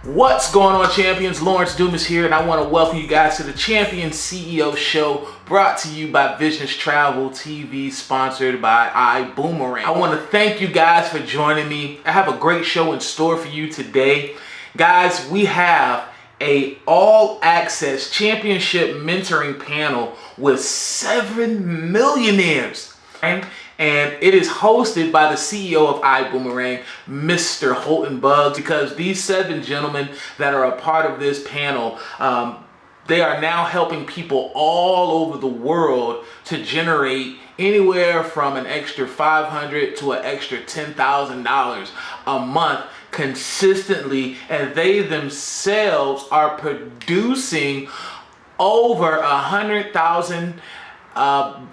What's going on, champions? Lawrence Dumas here, and I want to welcome you guys to the Champion CEO show, brought to you by Visions Travel TV, sponsored by iBoomerang. I want to thank you guys for joining me. I have a great show in store for you today. Guys, we have a all-access championship mentoring panel with 7 millionaires. And it is hosted by the CEO of ibüümerang, Mr. Holton Buggs, because these 7 gentlemen that are a part of this panel, they are now helping people all over the world to generate anywhere from an extra $500 to an extra $10,000 a month consistently, and they themselves are producing over 100,000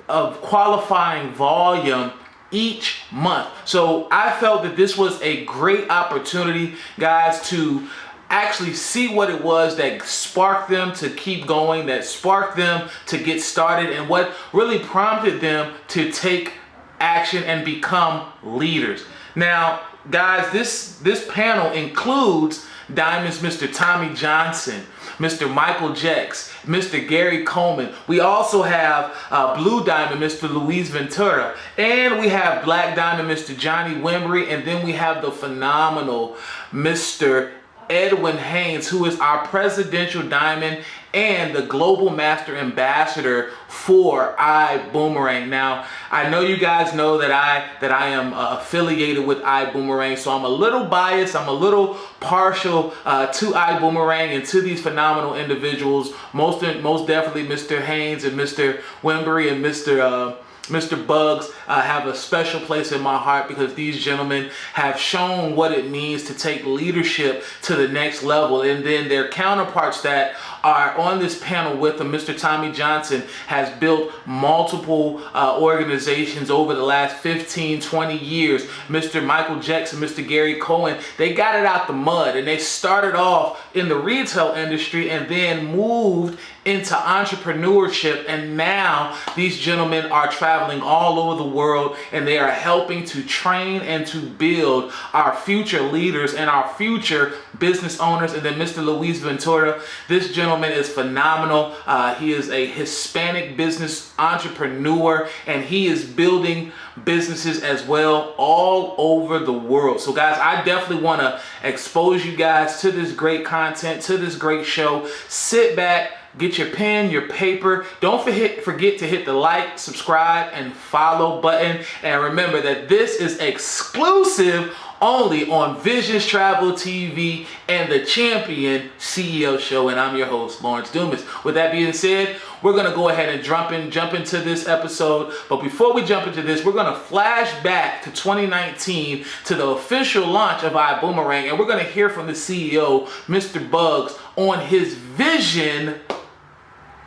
of qualifying volume each month. So I felt that this was a great opportunity, guys, to actually see what it was that sparked them to keep going, that sparked them to get started, and what really prompted them to take action and become leaders. Now, guys, this panel includes Diamonds Mr. Tommy Johnson, Mr. Michael Jacks, Mr. Gary Coleman. We also have Blue Diamond, Mr. Luis Ventura, and we have Black Diamond, Mr. Johnny Wimbery, and then we have the phenomenal Mr. Edwin Haynes, who is our presidential diamond and the global master ambassador for ibüümerang. Now, I know you guys know that I am affiliated with ibüümerang, so I'm a little biased, I'm a little partial to ibüümerang and to these phenomenal individuals. Most definitely Mr. Haynes and Mr. Wimbery and Mr. Buggs have a special place in my heart, because these gentlemen have shown what it means to take leadership to the next level. And then their counterparts that are on this panel with them, Mr. Tommy Johnson has built multiple organizations over the last 15, 20 years. Mr. Michael Jackson, Mr. Gary Cohen, they got it out the mud, and they started off in the retail industry and then moved into entrepreneurship, and now these gentlemen are traveling all over the world, and they are helping to train and to build our future leaders and our future business owners. And then Mr. Luis Ventura, this gentleman is phenomenal. He is a Hispanic business entrepreneur, and he is building businesses as well all over the world. So guys, I definitely want to expose you guys to this great content, to this great show. Sit back, get your pen, your paper. Don't forget to hit the like, subscribe, and follow button. And remember that this is exclusive only on Visions Travel TV and the Champion CEO show. And I'm your host, Lawrence Dumas. With that being said, we're going to go ahead and jump into this episode. But before we jump into this, we're going to flash back to 2019 to the official launch of ibüümerang. And we're going to hear from the CEO, Mr. Buggs, on his vision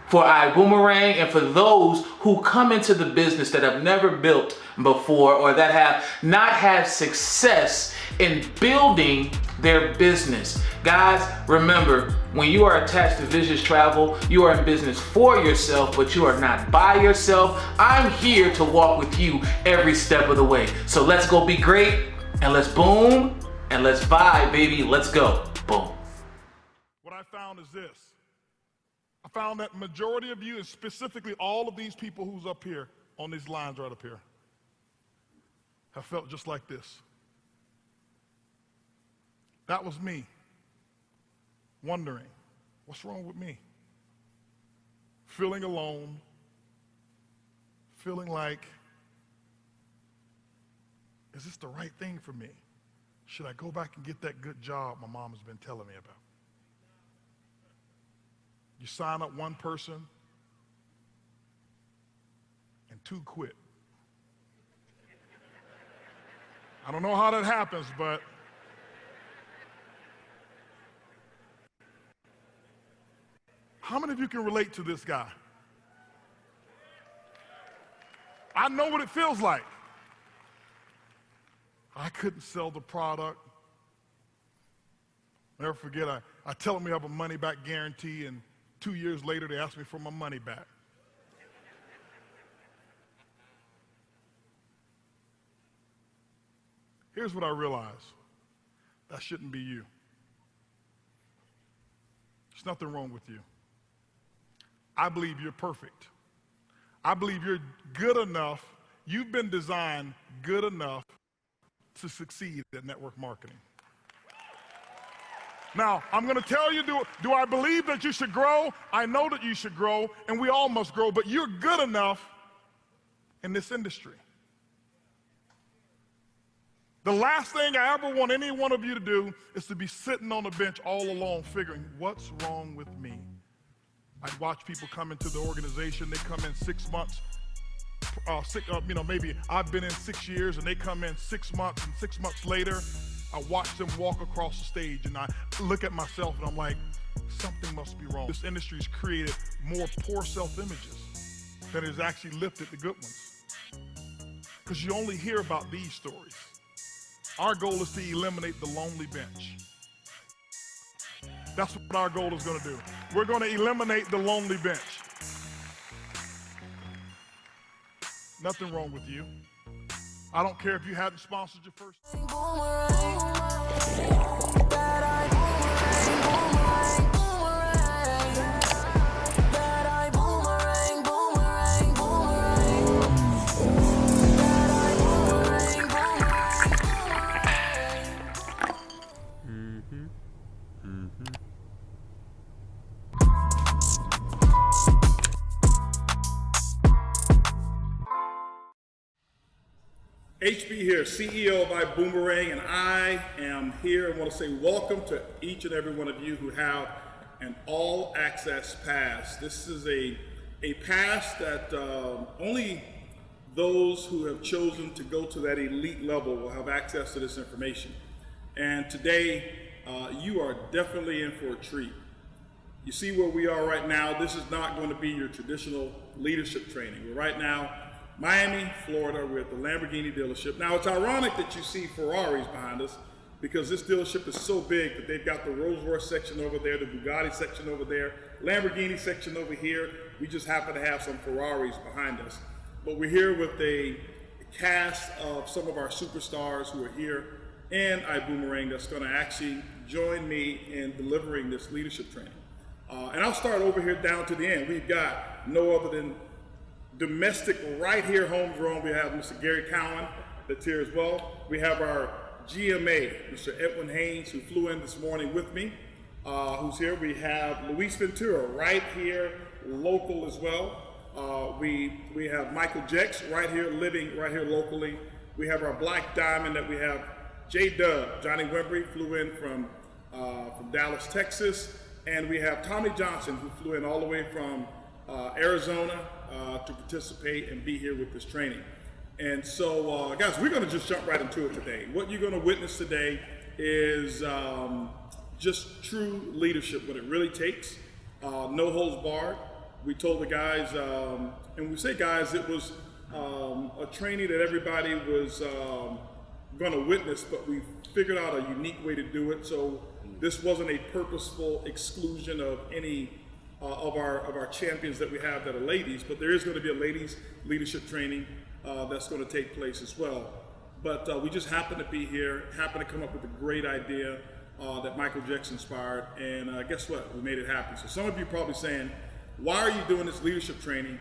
for ibüümerang, and for those who come into the business that have never built before, or that have not had success in building their business. Guys, remember, when you are attached to Visions Travel, you are in business for yourself, but you are not by yourself. I'm here to walk with you every step of the way. So let's go be great, and let's boom, and let's vibe, baby. Let's go. Boom. What I found is this. I found that majority of you, and specifically all of these people who's up here on these lines right up here, have felt just like this. That was me, wondering, what's wrong with me? Feeling alone, feeling like, is this the right thing for me? Should I go back and get that good job my mom has been telling me about? You sign up one person, and 2 quit. I don't know how that happens, but how many of you can relate to this guy? I know what it feels like. I couldn't sell the product. Never forget, I tell them we have a money-back guarantee, and 2 years later, they asked me for my money back. Here's what I realized. That shouldn't be you. There's nothing wrong with you. I believe you're perfect. I believe you're good enough. You've been designed good enough to succeed at network marketing. Now, I'm going to tell you, do I believe that you should grow? I know that you should grow, and we all must grow, but you're good enough in this industry. The last thing I ever want any one of you to do is to be sitting on the bench all alone figuring, what's wrong with me? I'd watch people come into the organization, they come in 6 months, maybe I've been in 6 years and they come in 6 months, and 6 months later, I watch them walk across the stage and I look at myself and I'm like, something must be wrong. This industry's created more poor self-images than it has actually lifted the good ones. Because you only hear about these stories. Our goal is to eliminate the lonely bench. That's what our goal is going to do. We're going to eliminate the lonely bench. Nothing wrong with you. I don't care if you hadn't sponsored your first. HB here, CEO of iBoomerang, and I am here. I want to say welcome to each and every one of you who have an all-access pass. This is a pass that only those who have chosen to go to that elite level will have access to this information. And today, you are definitely in for a treat. You see where we are right now. This is not going to be your traditional leadership training. We're right now Miami, Florida. We're at the Lamborghini dealership. Now, it's ironic that you see Ferraris behind us because this dealership is so big that they've got the Rolls-Royce section over there, the Bugatti section over there, Lamborghini section over here. We just happen to have some Ferraris behind us. But we're here with a cast of some of our superstars who are here in iBoomerang that's going to actually join me in delivering this leadership training. And I'll start over here down to the end. We've got no other than domestic right here, homegrown. We have Mr. Gary Cowan that's here as well. We have our GMA, Mr. Edwin Haynes, who flew in this morning with me, who's here. We have Luis Ventura right here, local as well. We have Michael Jex right here, living right here locally. We have our Black Diamond that we have J-Dub, Johnny Wembry flew in from Dallas, Texas. And we have Tommy Johnson, who flew in all the way from Arizona to participate and be here with this training. And so, guys, we're going to just jump right into it today. What you're going to witness today is just true leadership, what it really takes. No holds barred. We told the guys, and we say guys, it was a training that everybody was going to witness, but we figured out a unique way to do it. So this wasn't a purposeful exclusion of any of our champions that we have that are ladies, but there is going to be a ladies leadership training that's going to take place as well. But we just happen to be here, happen to come up with a great idea that Michael Jex inspired, and guess what? We made it happen. So some of you are probably saying, why are you doing this leadership training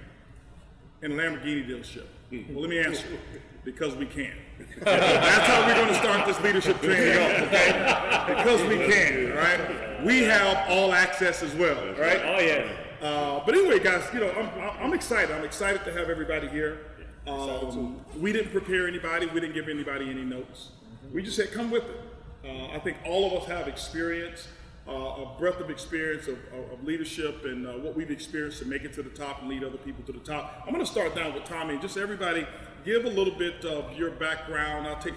in a Lamborghini dealership? Well, let me answer you. Because we can. That's how we're going to start this leadership training off, okay? Because we can, right? We have all access as well, right? Oh, yeah. But anyway, guys, you know, I'm excited. I'm excited to have everybody here. We didn't prepare anybody. We didn't give anybody any notes. We just said, come with it. I think all of us have experience, a breadth of experience of leadership and what we've experienced to make it to the top and lead other people to the top. I'm going to start down with Tommy. Just everybody give a little bit of your background. I'll take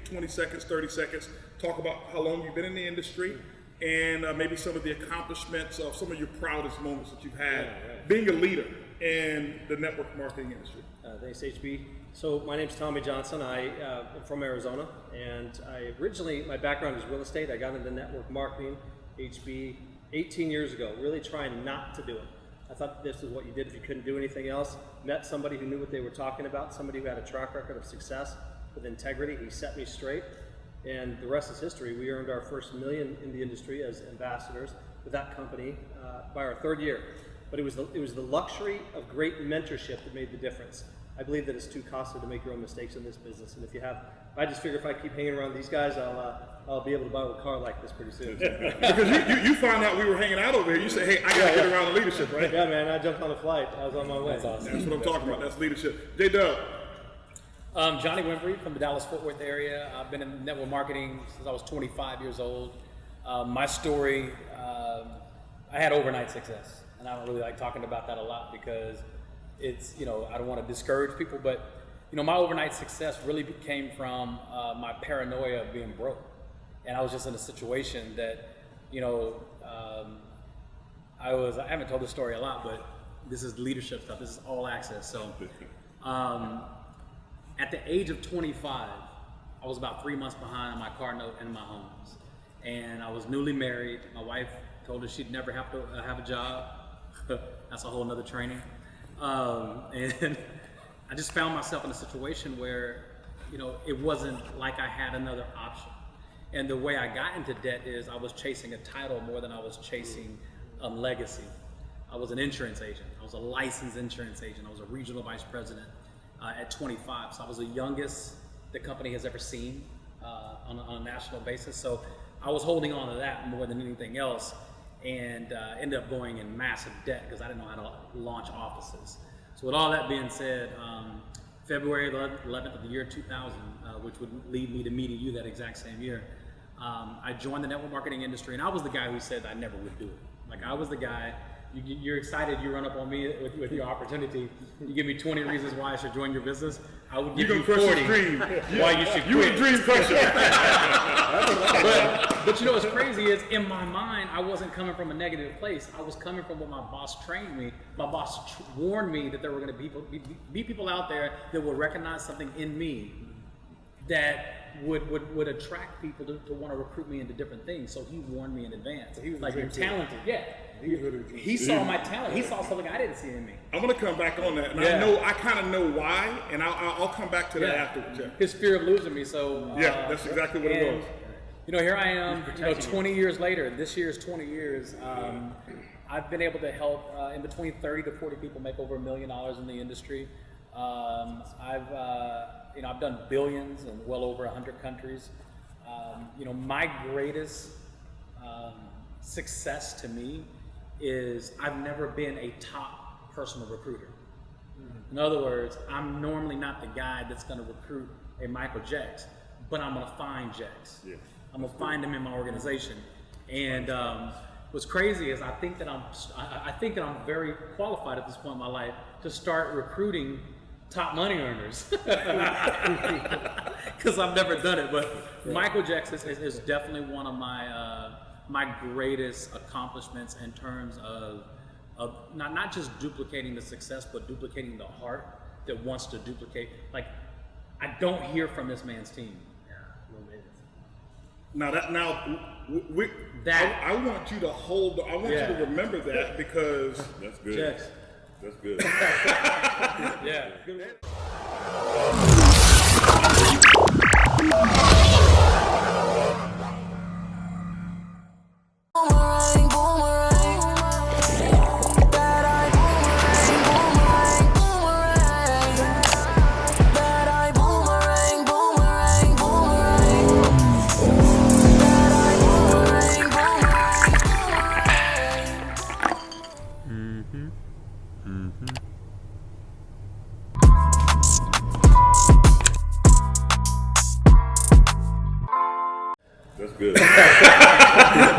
20 seconds, 30 seconds, talk about how long you've been in the industry and maybe some of the accomplishments of some of your proudest moments that you've had being a leader in the network marketing industry. Thanks, HB. So my name's Tommy Johnson. I'm from Arizona, and my background is real estate. I got into network marketing, HB, 18 years ago, really trying not to do it. I thought this is what you did if you couldn't do anything else. Met somebody who knew what they were talking about, somebody who had a track record of success with integrity. He set me straight, and the rest is history. We earned our first $1 million in the industry as ambassadors, with that company by our 3rd year. But it was the luxury of great mentorship that made the difference. I believe that it's too costly to make your own mistakes in this business. And I just figure if I keep hanging around these guys, I'll be able to buy a car like this pretty soon. Because you found out we were hanging out over here. You said, hey, I got to get around the leadership, right? Yeah, man, I jumped on a flight. I was on my way. That's awesome. That's what I'm talking about. That's leadership. J-Dub. Johnny Winfrey from the Dallas-Fort Worth area. I've been in network marketing since I was 25 years old. My story, I had overnight success. And I don't really like talking about that a lot because it's, I don't want to discourage people, but, my overnight success really came from my paranoia of being broke. And I was just in a situation that, I haven't told this story a lot, but this is leadership stuff. This is all access. So at the age of 25, I was about 3 months behind on my car note and my homes. And I was newly married. My wife told us she'd never have to have a job. That's a whole nother training. And I just found myself in a situation where, it wasn't like I had another option. And the way I got into debt is I was chasing a title more than I was chasing legacy. I was an insurance agent. I was a licensed insurance agent. I was a regional vice president at 25. So I was the youngest the company has ever seen on a national basis. So I was holding on to that more than anything else, and ended up going in massive debt because I didn't know how to launch offices. So with all that being said, February 11th of the year 2000, which would lead me to meeting you that exact same year, I joined the network marketing industry, and I was the guy who said I never would do it. Like, I was the guy, you're excited, you run up on me with your opportunity, you give me 20 reasons why I should join your business, I would give you 40 why you should quit. You would dream crusher. But what's crazy is, in my mind, I wasn't coming from a negative place. I was coming from what my boss trained me. My boss warned me that there were going to be people out there that would recognize something in me that would attract people to want to recruit me into different things. So he warned me in advance. So he was like, you're talented. Yeah. He saw my talent. He saw something I didn't see in me. I'm going to come back on that. And I kind of know why, and I'll come back to that afterwards. Yeah. His fear of losing me. So that's exactly what it was. Here I am, 20 years later. This year is 20 years. I've been able to help in between 30 to 40 people make over $1 million in the industry. I've done billions in well over 100 countries. My greatest success to me is I've never been a top personal recruiter. In other words, I'm normally not the guy that's going to recruit a Michael Jax, but I'm going to find Jax. Yeah. I'm going to find him in my organization. And what's crazy is I think that I'm very qualified at this point in my life to start recruiting top money earners, because I've never done it. But Michael Jackson is definitely one of my greatest accomplishments in terms of not just duplicating the success, but duplicating the heart that wants to duplicate. Like, I don't hear from this man's team. I want you to hold. I want you to remember that because that's good. Jax. That's good. Yeah. That's good.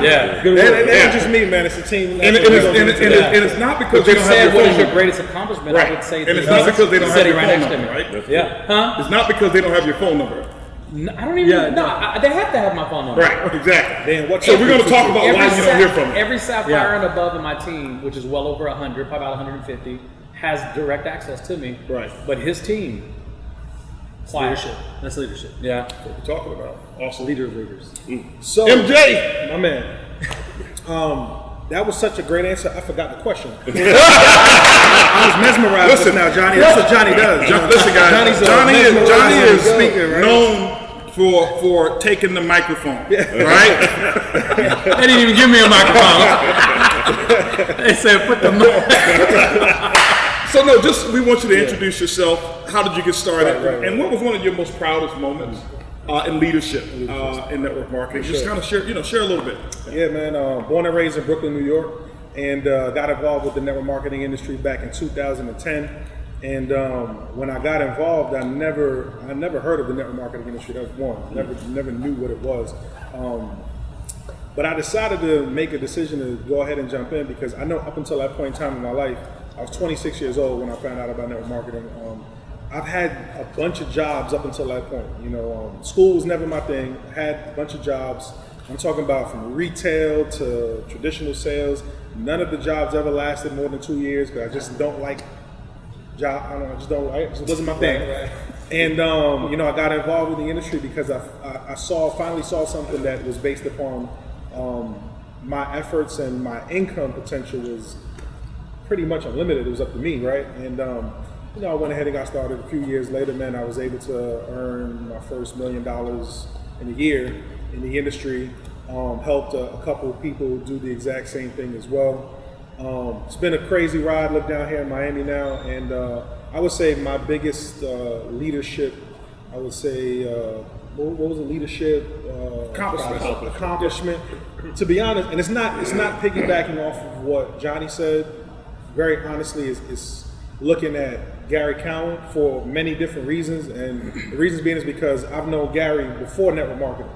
Yeah. Good work. And it ain't just me, man. It's a team. And it's not because they don't have your what phone is your number. greatest accomplishment? Right. I would say. And it's not because they don't have your right phone next to number, me. right? That's Yeah. good. Huh? It's not because they don't have your phone number. No, I don't even. They have to have my phone number. Right. Exactly. Then what? So we're going to talk about why you don't hear from them. Every Sapphire and above in my team, which is well over 100, probably about 150, has direct access to me. Right. But his team, quiet. Leadership. That's leadership. Yeah. That's what we're talking about. Awesome. Leader of leaders. So, MJ! my man. That was such a great answer. I forgot the question. I was mesmerized just now, Johnny. That's what Johnny does. Listen, guys. Johnny is speaker, right? known for taking the microphone, right? They didn't even give me a microphone. They said, put the mic. So no, we want you to introduce yourself. How did you get started? Right. And what was one of your most proudest moments in leadership in network marketing? Just kind of share a little bit. Yeah, man. Born and raised in Brooklyn, New York, and got involved with the network marketing industry back in 2010. And when I got involved, I never heard of the network marketing industry. That was one. Never knew what it was. But I decided to make a decision to go ahead and jump in because I know up until that point in time in my life, I was 26 years old when I found out about network marketing. I've had a bunch of jobs up until that point. School was never my thing. I had a bunch of jobs. I'm talking about from retail to traditional sales. None of the jobs ever lasted more than 2 years because I just don't like job. I don't know. I just don't like it. It wasn't my thing. Right. And I got involved with the industry because I finally saw something that was based upon my efforts, and my income potential was pretty much unlimited. It was up to me, right? And I went ahead and got started. A few years later, man, I was able to earn my first $1 million in a year in the industry. Helped a couple of people do the exact same thing as well. It's been a crazy ride. Live down here in Miami now, and I would say my biggest leadership, I would say, what was the leadership accomplishment? To be honest, and it's not piggybacking off of what Johnny said. Very honestly, is looking at Gary Cowan for many different reasons, and the reasons being is because I've known Gary before network marketing.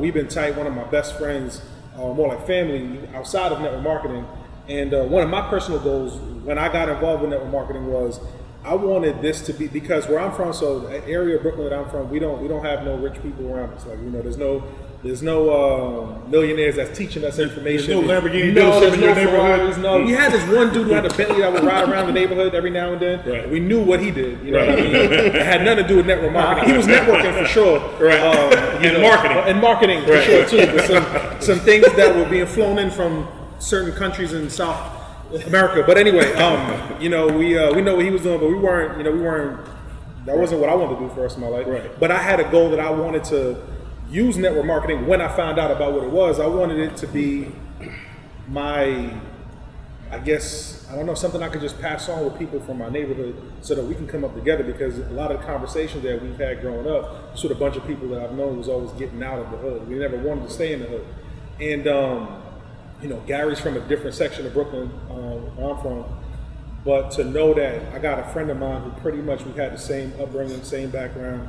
We've been tight. One of my best friends, more like family, outside of network marketing. And one of my personal goals when I got involved with network marketing was I wanted this to be, because where I'm from, so the area of Brooklyn that I'm from, we don't have no rich people around us. Like, there's no millionaires that's teaching us information. There's no Lamborghini dealership in your neighborhood. No, we had this one dude who had a Bentley that would ride around the neighborhood every now and then. Right. We knew what he did. What I mean? It had nothing to do with network marketing. He was networking for sure. Right. And marketing for sure too. With some things that were being flown in from certain countries in South America. But anyway, we know what he was doing, but we weren't. That wasn't what I wanted to do for the rest of my life. Right. But I had a goal that I wanted to use network marketing. When I found out about what it was, I wanted it to be my, I guess, I don't know, something I could just pass on with people from my neighborhood so that we can come up together, because a lot of the conversations that we've had growing up, just with a bunch of people that I've known was always getting out of the hood. We never wanted to stay in the hood. And, Gary's from a different section of Brooklyn where I'm from. But to know that I got a friend of mine who pretty much we had the same upbringing, same background,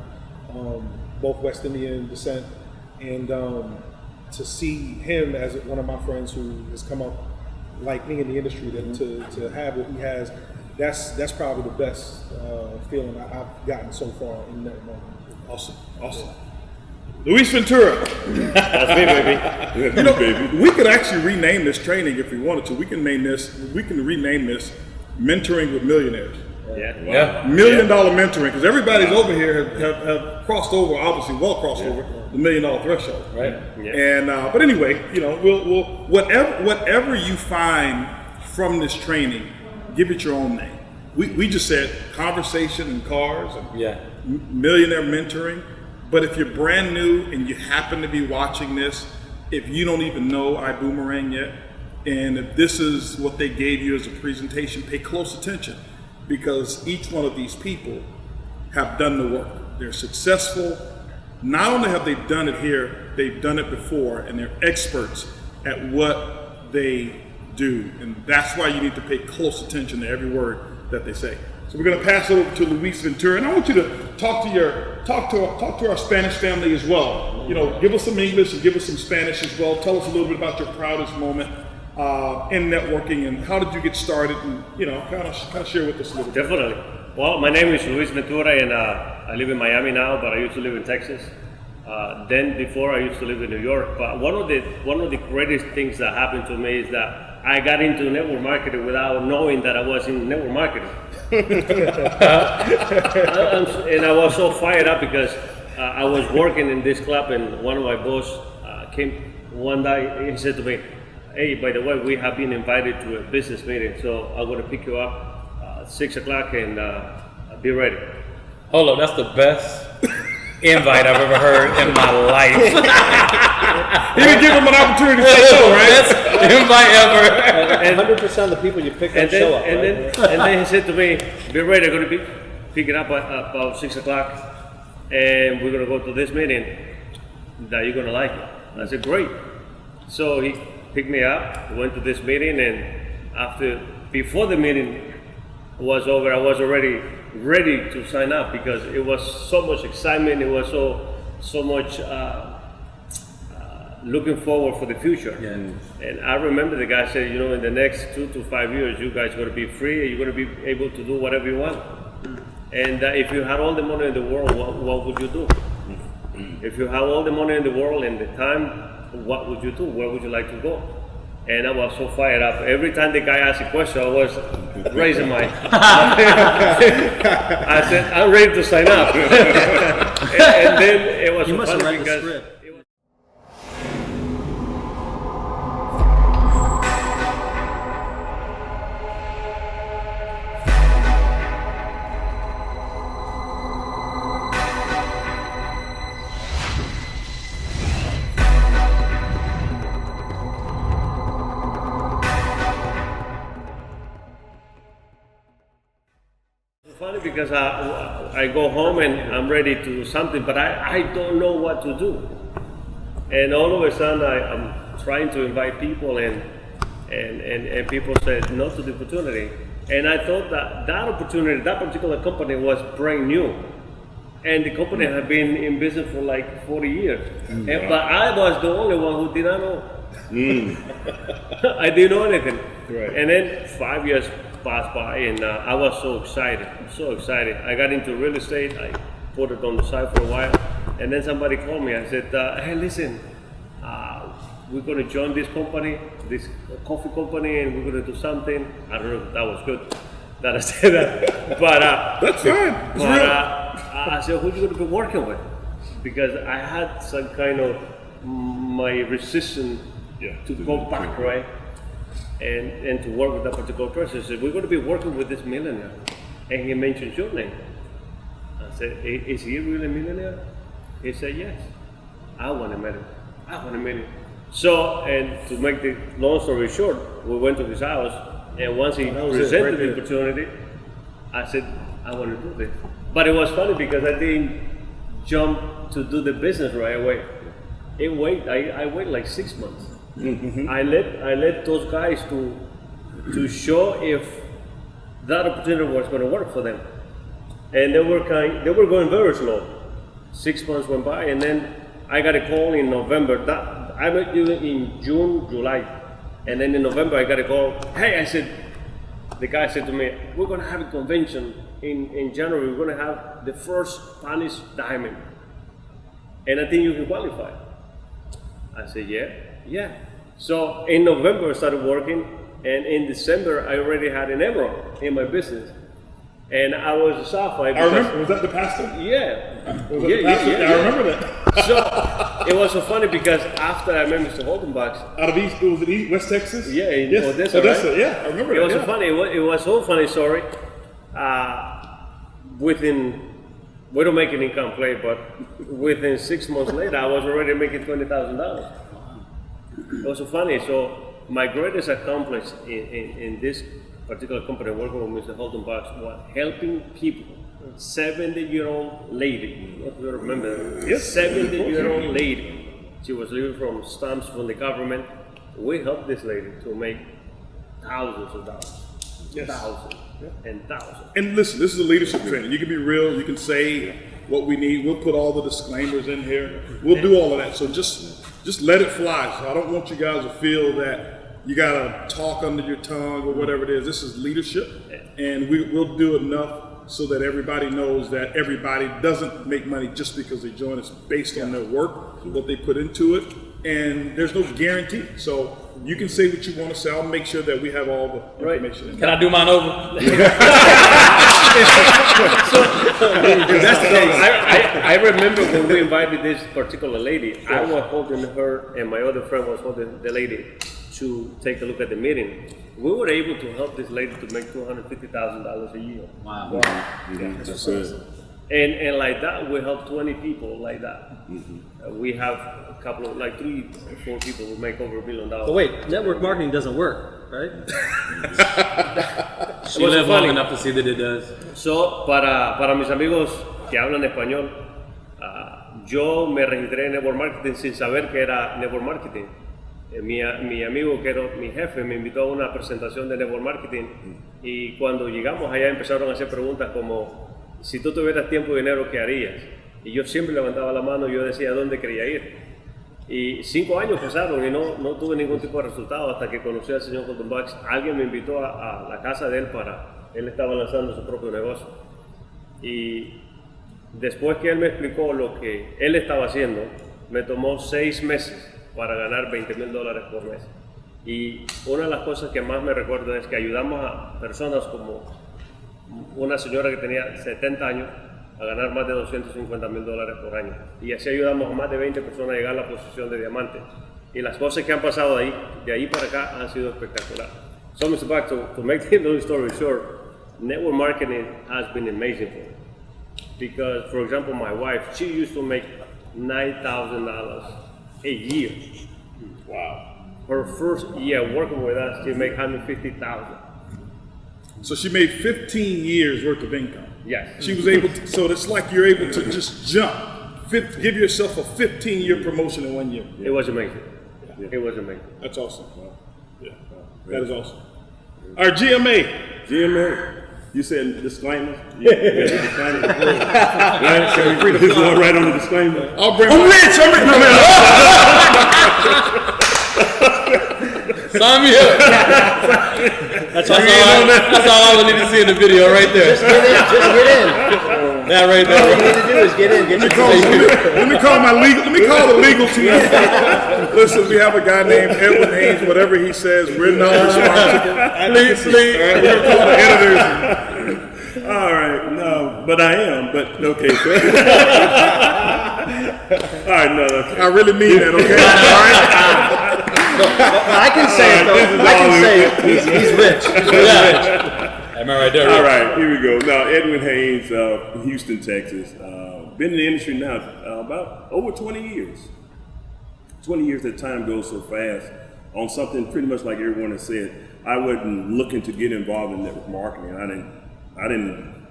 both West Indian descent, and to see him as one of my friends who has come up like me in the industry, to have what he has, that's probably the best feeling I've gotten so far in that moment. Awesome. Luis Ventura. That's me, baby. We could actually rename this training if we wanted to. We can rename this Mentoring with Millionaires. Yeah. $1 million mentoring, because everybody's over here have crossed over, obviously crossed over the $1 million threshold. Right. Yeah. And but anyway, we'll whatever you find from this training, give it your own name. We just said conversation and cars and millionaire mentoring. But if you're brand new and you happen to be watching this, if you don't even know ibuumerang yet, and if this is what they gave you as a presentation, pay close attention, because each one of these people have done the work. They're successful. Not only have they done it here, they've done it before, and they're experts at what they do. And that's why you need to pay close attention to every word that they say. So we're going to pass it over to Luis Ventura, and I want you to talk to our Spanish family as well. Give us some English and give us some Spanish as well. Tell us a little bit about your proudest moment in networking, and how did you get started, and kind of share with us a little bit. Definitely. Well, my name is Luis Ventura, and I live in Miami now, but I used to live in Texas. Then before I used to live in New York. But one of the greatest things that happened to me is that I got into network marketing without knowing that I was in network marketing. And I was so fired up because I was working in this club, and one of my boss came one day. He said to me, "Hey, by the way, we have been invited to a business meeting, so I'm going to pick you up at 6 o'clock and be ready." Hold on, that's the best invite I've ever heard in my life. You didn't give him an opportunity to say no, right? Best invite ever. And 100% of the people you pick don't show up, and right? then he said to me, "Be ready. I'm going to pick it up at about 6 o'clock, and we're going to go to this meeting. That you're going to like it." I said, "Great." So he picked me up, went to this meeting, and before the meeting was over, I was already ready to sign up because it was so much excitement. It was so much looking forward for the future. Yeah. And I remember the guy said, in the next 2 to 5 years, you guys are going to be free. You're going to be able to do whatever you want. And if you had all the money in the world, what would you do? If you have all the money in the world and the time, what would you do? Where would you like to go? And I was so fired up. Every time the guy asked a question, I was raising my I said, "I'm ready to sign up." and then it was You so must have funny read the because script. funny because I go home and I'm ready to do something, but I don't know what to do. And all of a sudden I'm trying to invite people and people said no to the opportunity. And I thought that opportunity, that particular company was brand new. And the company had been in business for like 40 years. But I was the only one who did not know. I didn't know anything. Right. And then 5 years passed by and I was so excited, I got into real estate. I put it on the side for a while. And then somebody called me and said, hey, listen, we're going to join this company, this coffee company, and we're going to do something. I don't know if that was good that I said that, but that's fine. But I said, who are you going to be working with? Because I had some kind of my resistance to go back, right? And to work with that particular person. I said, we're going to be working with this millionaire. And he mentioned your name. I said, is he really a millionaire? He said, yes. I want to meet him. So, and to make the long story short, we went to his house, and once he presented the opportunity, I said, I want to do this. But it was funny because I didn't jump to do the business right away. I waited like 6 months. I let those guys to show if that opportunity was going to work for them, and they were going very slow. 6 months went by, and then I got a call in November. I met you in June, July, and then in November I got a call. Hey, the guy said to me, we're going to have a convention in January. We're going to have the first Spanish diamond, and I think you can qualify. I said, yeah. So in November I started working, and in December I already had an emerald in my business. And I was a sapphire. I remember, was that the pastor? Yeah. Was that the pastor? I remember that. So it was so funny because after I met Mr. Holton Buggs. Out of West Texas? Yeah, in yes. Odessa, right? Yeah, I remember it that. Was so funny. It was so funny, sorry. We don't make an income play, but within 6 months later, I was already making $20,000. It was so funny. So my greatest accomplishment in this particular company working with Mr. Holton Buggs was helping people. 70-year-old lady, if you remember, yes. 70-year-old lady. She was living from stamps from the government. We helped this lady to make thousands of dollars. Yes. Thousands and thousands. And listen, this is a leadership training. You can be real, you can say what we need. We'll put all the disclaimers in here. We'll do all of that. So just let it fly. So I don't want you guys to feel that you gotta talk under your tongue or whatever it is. This is leadership, and we'll do enough so that everybody knows that everybody doesn't make money just because they join us based on their work, what they put into it, and there's no guarantee. So you can say what you want to say. I'll make sure that we have all the information in Can I do mine over? That's the thing. I remember when we invited this particular lady, I was holding her and my other friend was holding the lady to take a look at the meeting. We were able to help this lady to make $250,000 a year. Wow. That's it. And like that, we help 20 people like that. We have a couple of, like 3 or 4 people who make over $1 billion. But wait, network marketing doesn't work, right? She lived long enough to see that it does. So, para mis amigos que hablan español, yo me registré en Network Marketing sin saber que era Network Marketing. Mi amigo, que era mi jefe, me invitó a una presentación de Network Marketing y cuando llegamos allá empezaron a hacer preguntas como, si tú tuvieras tiempo y dinero, ¿qué harías? Y yo siempre levantaba la mano y yo decía dónde quería ir. Y 5 años pasaron y no tuve ningún tipo de resultado hasta que conocí al señor Holton Buggs. Alguien me invitó a la casa de él él estaba lanzando su propio negocio. Y después que él me explicó lo que él estaba haciendo, me tomó 6 meses para ganar $20,000 por mes. Y una de las cosas que más me recuerdo es que ayudamos a personas como una señora que tenía 70 años a ganar más de $250,000 por año. Y así ayudamos a más de 20 personas a llegar a la posición de diamante. Y las cosas que han pasado de ahí para acá han sido espectaculares. So, Mr. Buggs, to make the long story short, network marketing has been amazing for me. Because, for example, my wife, she used to make $9,000 a year. Wow. Her first year working with us, she made $150,000. So she made 15 years worth of income. Yes. She was able to, so it's like you're able to just jump, give yourself a 15-year promotion in 1 year. It was amazing. Yeah. It was amazing. That's awesome. Wow. Yeah, that is awesome. Our GMA. You said disclaimer? Yeah, disclaimer. Right? So we're going right on the disclaimer. I'm rich. Sign me up. That's all I would need to see in the video right there. Just get in. That right All you there. need to do is get in. Get your Let me call the legal team. Listen, we have a guy named Edwin Haynes. Whatever he says, we're not responsible. Please. We're gonna call the editors. All right, no, but I am, but okay. All right, no. I really mean that, okay? All right? I can say it though. I can say it. He's rich. He's really rich. Am I right there? All right, here we go. Now, Edwin Haynes, Houston, Texas. Been in the industry now about over 20 years. 20 years, that time goes so fast. On something pretty much like everyone has said, I wasn't looking to get involved in network marketing.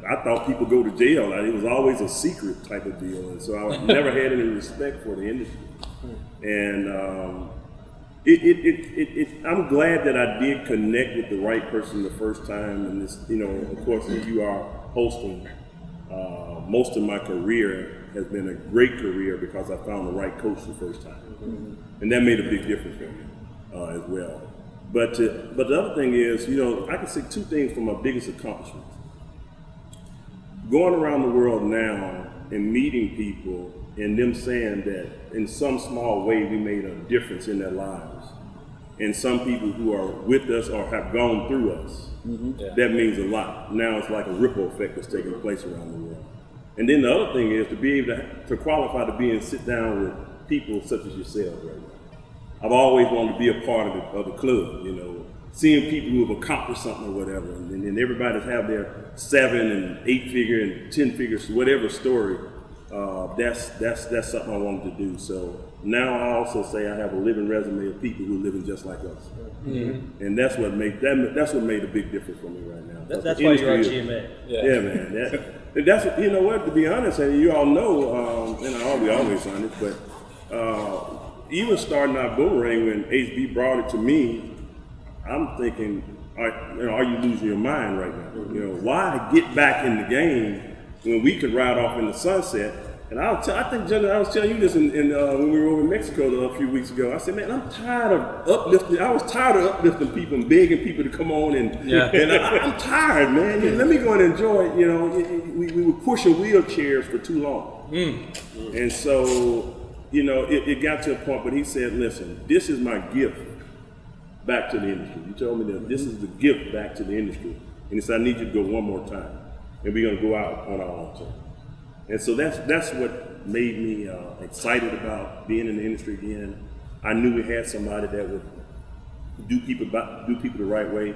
I thought people go to jail. It was always a secret type of deal, and so I never had any respect for the industry. And I'm glad that I did connect with the right person the first time. And this, of course, as you are hosting, most of my career has been a great career because I found the right coach the first time, and that made a big difference for me as well. But the other thing is, I can say 2 things from my biggest accomplishments. Going around the world now and meeting people and them saying that in some small way we made a difference in their lives. And some people who are with us or have gone through us, that means a lot. Now it's like a ripple effect that's taking place around the world. And then the other thing is to be able to qualify to be and sit down with people such as yourself right now. I've always wanted to be a part of the club, seeing people who have accomplished something or whatever, and everybody's have their 7 and 8 figure and 10 figures, whatever story. That's something I wanted to do. So now I also say I have a living resume of people who are living just like us, and that's what made a big difference for me right now. That's why you're on GMA. Yeah, man. That's what, to be honest, and you all know, we always honest, but even starting out Boomerang when HB brought it to me, I'm thinking, are you losing your mind right now? Why get back in the game when we could ride off in the sunset? And I think, Jenna, I was telling you this when we were over in Mexico a few weeks ago. I said, man, I'm tired of uplifting. I was tired of uplifting people and begging people to come on and I'm tired, man. Let me go and enjoy it. We were pushing wheelchairs for too long, and so it got to a point. But he said, listen, this is my gift back to the industry. You told me that this is the gift back to the industry, and he said, I need you to go one more time, and we're gonna go out on our own terms. And so that's what made me excited about being in the industry again. I knew we had somebody that would do people the right way,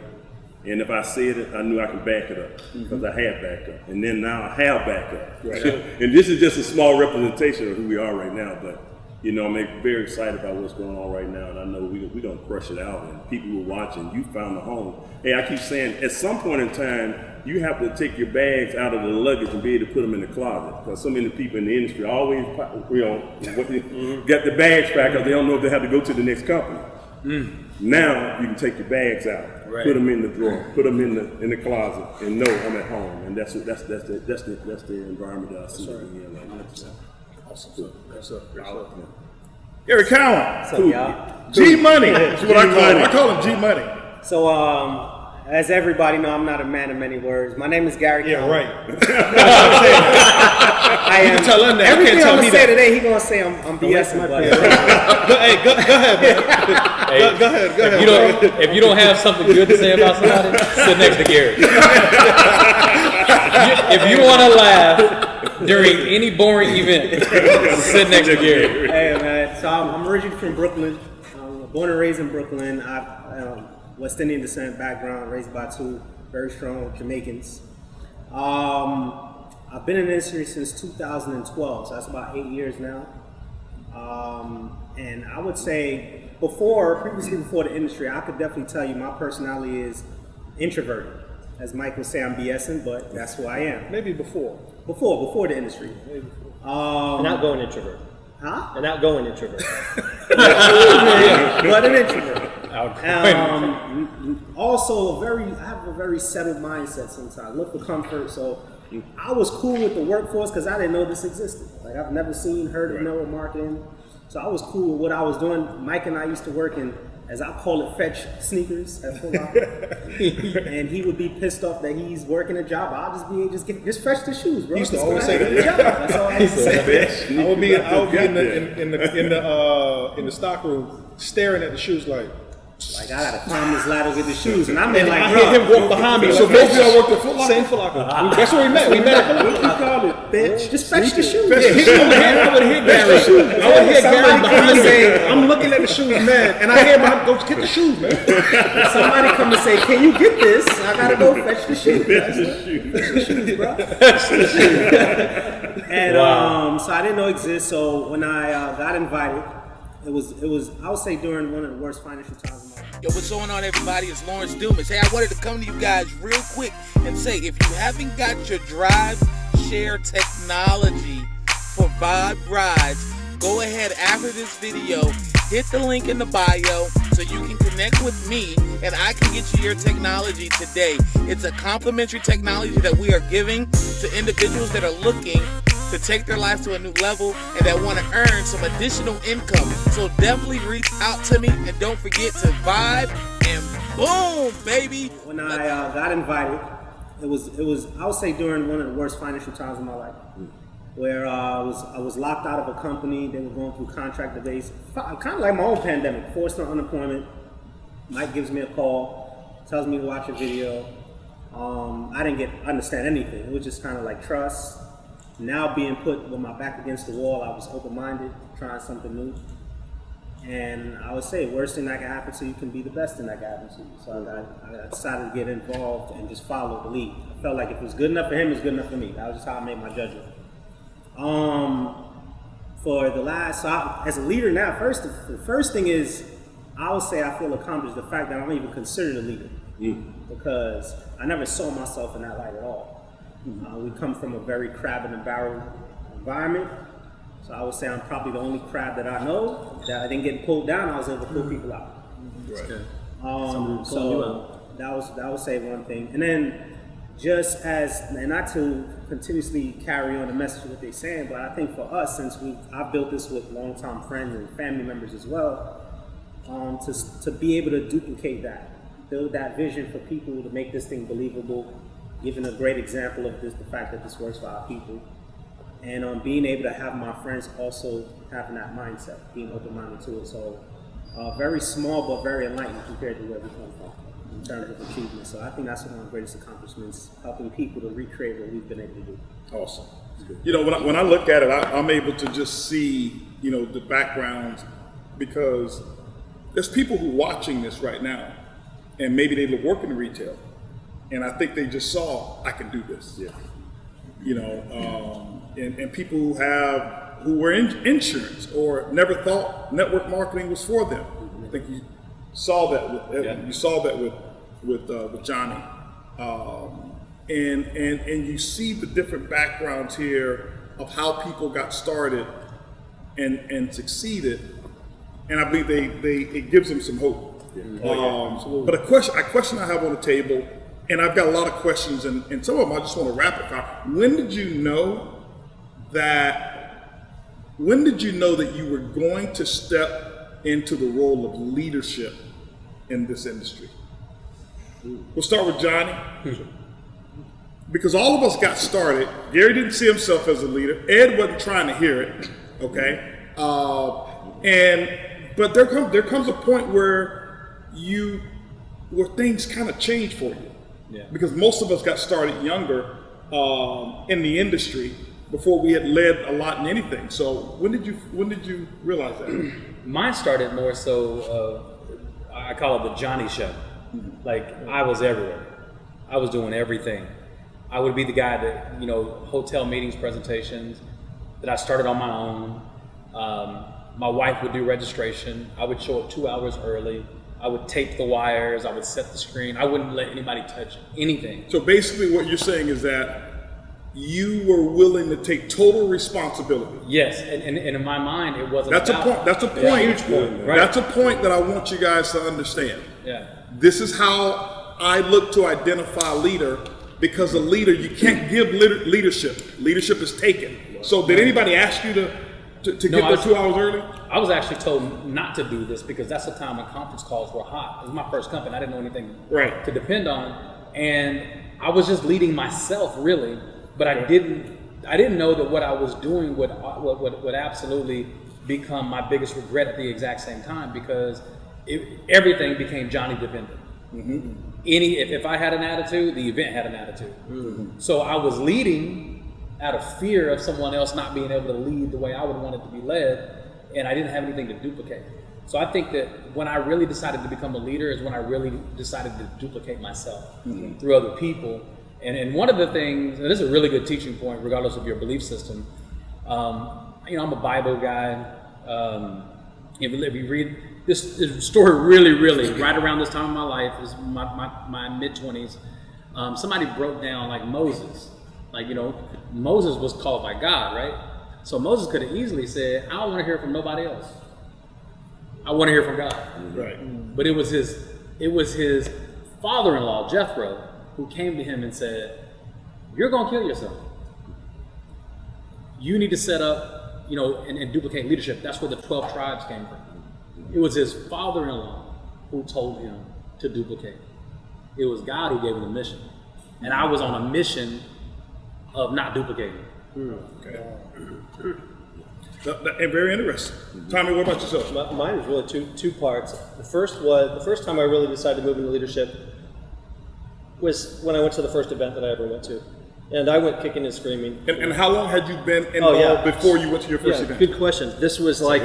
And if I said it, I knew I could back it up because I had backed up. And then now I have backed up. Right. And this is just a small representation of who we are right now. But, you know, I'm very excited about what's going on right now. And I know we're going to crush it out. And people who are watching, you found a home. Hey, I keep saying, at some point in time, you have to take your bags out of the luggage and be able to put them in the closet. Because so many people in the industry always, you know, got the bags back because they don't know if they have to go to the next company. Now you can take your bags out, put them in the drawer, put them in the closet, and know I'm at home. And that's the environment that I see in right now. Awesome. That's up. Gary Cowan. So, y'all. G Money. That's what I call him. I call him G Money. So, as everybody know, I'm not a man of many words. My name is Gary Cowan. Right. I am. You can tell him that. Everything You can't tell I'm me gonna say that. today, he gonna say I'm BSing. But Hey, go ahead, man. Go ahead. If you don't have something good to say about somebody, sit next to Gary. If you want to laugh during any boring event, sit next to Gary. Hey, man. So I'm originally from Brooklyn. Born and raised in Brooklyn. I've West Indian descent background, raised by two very strong Jamaicans. I've been in the industry since 2012, so that's about 8 years now. And I would say previously before the industry, I could definitely tell you my personality is introverted. As Mike would say, I'm BSing, but that's who I am. Maybe before. Before the industry. An outgoing introvert. Huh? An outgoing introvert. But an introvert. Also, I have a very settled mindset sometimes. I look for comfort, so I was cool with the workforce because I didn't know this existed. Like, I've never seen, heard of network marketing. So I was cool with what I was doing. Mike and I used to work in, as I call it, fetch sneakers at Foot Locker. And he would be pissed off that he's working a job. I'll just fetch the shoes, bro. He used to always say that. That's all I used to say. I would be in the stock room staring at the shoes like I gotta climb this ladder with the shoes, and I mean, like, I bro, hear him walk behind me. So both of y'all worked at Foot Locker? Same Foot Locker. That's where we met. We met at Foot Locker. what you call it, bitch? Just fetch the shoes. I would hear Gary behind me. I'm looking at the shoes, man, and I hear him go get the shoes, man. Somebody come and say, "Can you get this?" I gotta go fetch the shoes. Fetch the shoes, bro. And so I didn't know it existed. So when I got invited, it was I would say during one of the worst financial times of my life. Yo, what's going on, everybody? It's Lawrence Dumas. Hey, I wanted to come to you guys real quick and say, if you haven't got your drive share technology for Vibe Rides, go ahead after this video, hit the link in the bio so you can connect with me and I can get you your technology today. It's a complimentary technology that we are giving to individuals that are looking to take their lives to a new level and that want to earn some additional income. So definitely reach out to me and don't forget to vibe and boom, baby. When I got invited, it was I would say during one of the worst financial times of my life, where I was locked out of a company. They were going through contract debates, kind of like my own pandemic, forced on unemployment. Mike gives me a call, tells me to watch a video. I didn't understand anything. It was just kind of like trust. Now being put with my back against the wall, I was open-minded, trying something new. And I would say, worst thing that can happen to you can be the best thing that can happen to you. So I decided to get involved and just follow the lead. I felt like if it was good enough for him, it was good enough for me. That was just how I made my judgment. As a leader now, the first thing is, I would say I feel accomplished the fact that I'm even considered a leader. Because I never saw myself in that light at all. We come from a very crab in the barrel environment. So I would say I'm probably the only crab that I know that I didn't get pulled down. I was able to pull people out. Right. So that would say one thing. And then and not to continuously carry on the message of what they're saying, but I think for us, since I've built this with longtime friends and family members as well, to be able to duplicate that, build that vision for people to make this thing believable, giving a great example of this, the fact that this works for our people, and being able to have my friends also having that mindset, being open-minded to it. So very small but very enlightening compared to where we come from in terms of achievement. So I think that's one of the greatest accomplishments, helping people to recreate what we've been able to do. Awesome. You know, when I look at it, I'm able to just see, you know, the backgrounds, because there's people who are watching this right now, and maybe they work in retail, and I think they just saw, I can do this. Yeah. You know, and people who were in insurance or never thought network marketing was for them. I think you saw that with Evan. You saw that with Johnny, and you see the different backgrounds here of how people got started and succeeded, and I believe it gives them some hope. But a question I have on the table, and I've got a lot of questions, and some of them I just want to rapid fire. When did you know that you were going to step into the role of leadership in this industry? We'll start with Johnny. Because all of us got started. Gary didn't see himself as a leader. Ed wasn't trying to hear it. Okay, but there comes a point where things kind of change for you. Yeah. Because most of us got started younger in the industry before we had led a lot in anything. So when did you realize that? Mine started more so, I call it the Johnny show. Like, I was everywhere. I was doing everything. I would be the guy that, hotel meetings, presentations, that I started on my own. My wife would do registration. I would show up 2 hours early. I would tape the wires. I would set the screen. I wouldn't let anybody touch anything. So basically what you're saying is that you were willing to take total responsibility. Yes, and in my mind, it wasn't That's about... a point. That's a point. Huge point. Right. That's a point that I want you guys to understand. Yeah. This is how I look to identify a leader, because a leader, you can't give leadership. Leadership is taken. So did anybody ask you to get there 2 hours early? I was actually told not to do this because that's the time when conference calls were hot. It was my first company. I didn't know anything to depend on. And I was just leading myself, really. But I didn't know that what I was doing would absolutely become my biggest regret at the exact same time, because everything became Johnny dependent. Mm-hmm. If I had an attitude, the event had an attitude. Mm-hmm. So I was leading out of fear of someone else not being able to lead the way I would want it to be led, and I didn't have anything to duplicate. So I think that when I really decided to become a leader is when I really decided to duplicate myself through other people. And one of the things, and this is a really good teaching point regardless of your belief system, I'm a Bible guy. If you read this story really right around this time of my life, is my mid-20s, somebody broke down like Moses. Moses was called by God, right? So Moses could have easily said, I don't want to hear from nobody else. I want to hear from God. Right. But it was his father-in-law, Jethro, who came to him and said, you're going to kill yourself. You need to set up, and duplicate leadership. That's where the 12 tribes came from. It was his father-in-law who told him to duplicate. It was God who gave him the mission. And I was on a mission of not duplicating. Okay. And very interesting. Tommy, what about yourself? Mine was really two parts. The first time I really decided to move into leadership was when I went to the first event that I ever went to. And I went kicking and screaming. And how long had you been involved before you went to your first event? Good question. This was like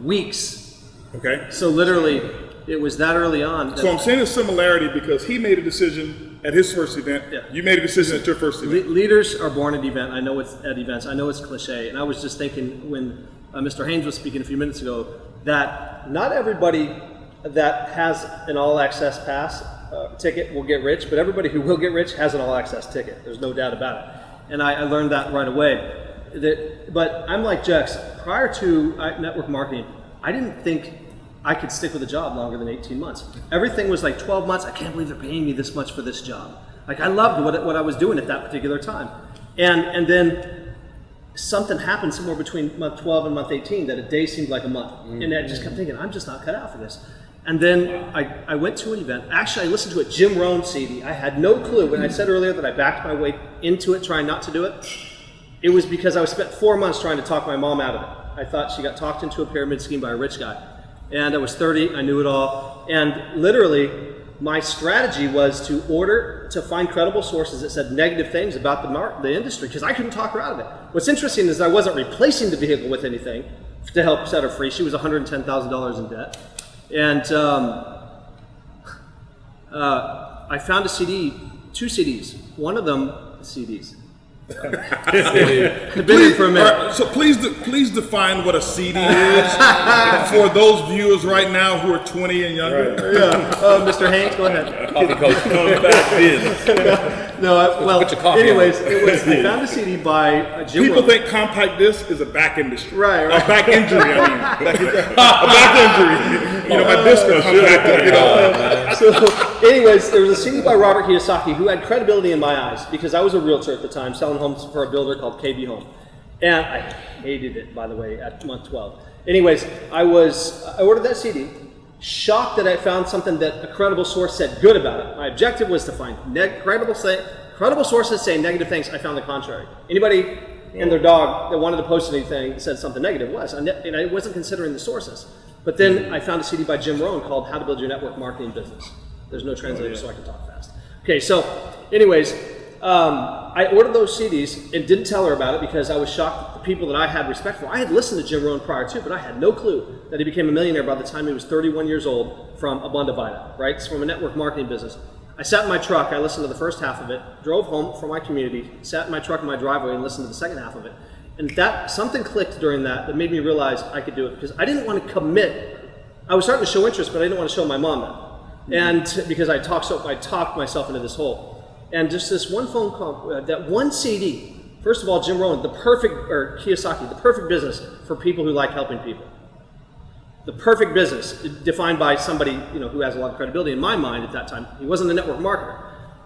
weeks. Okay. So literally, it was that early on. So I'm saying a similarity because he made a decision at his first event. Yeah. You made a decision at your first event. Leaders are born at events. I know it's at events. I know it's cliche. And I was just thinking when Mr. Haynes was speaking a few minutes ago that not everybody that has an all-access pass ticket will get rich, but everybody who will get rich has an all-access ticket. There's no doubt about it. And I learned that right away. But I'm like Jex. Prior to network marketing, I didn't think I could stick with a job longer than 18 months. Everything was like 12 months. I can't believe they're paying me this much for this job. Like, I loved what I was doing at that particular time. And then something happened somewhere between month 12 and month 18 that a day seemed like a month. Mm-hmm. And I just kept thinking, I'm just not cut out for this. And then I went to an event. Actually, I listened to a Jim Rohn CD. I had no clue. When I said earlier that I backed my way into it, trying not to do it, it was because I spent 4 months trying to talk my mom out of it. I thought she got talked into a pyramid scheme by a rich guy. And I was 30, I knew it all. And literally, my strategy was to find credible sources that said negative things about the industry, because I couldn't talk her out of it. What's interesting is I wasn't replacing the vehicle with anything to help set her free. She was $110,000 in debt. And I found a CD 2 CDs. One of them, CDs. I've been in for a minute. All right, so please define what a CD is for those viewers right now who are 20 and younger. Right. Yeah. Mr. Hanks, go ahead. Coffee coach, come back business. Well, anyways, I found a CD by Jim People Rohn. think compact disc is a back industry. Right. A back injury, I mean. A back injury. You know, my disc is compacted, you know. So, anyways, there was a CD by Robert Kiyosaki who had credibility in my eyes because I was a realtor at the time selling homes for a builder called KB Home. And I hated it, by the way, at month 12. Anyways, I ordered that CD, shocked that I found something that a credible source said good about it. My objective was to find credible sources saying negative things. I found the contrary. Anybody and their dog that wanted to post anything that said something negative and I wasn't considering the sources. But then I found a CD by Jim Rohn called How to Build Your Network Marketing Business. There's no translator, so I can talk fast. Okay, so anyways, I ordered those CDs and didn't tell her about it because I was shocked at the people that I had respect for. I had listened to Jim Rohn prior to, but I had no clue that he became a millionaire by the time he was 31 years old from Abunda Vita, right? It's from a network marketing business. I sat in my truck, I listened to the first half of it, drove home from my community, sat in my truck in my driveway and listened to the second half of it. And something clicked during that made me realize I could do it because I didn't want to commit. I was starting to show interest, but I didn't want to show my mom that. And because I talked myself into this hole. And just this one phone call, that one CD, first of all, Jim Rohn, Kiyosaki, the perfect business for people who like helping people. The perfect business, defined by somebody who has a lot of credibility in my mind at that time. He wasn't a network marketer.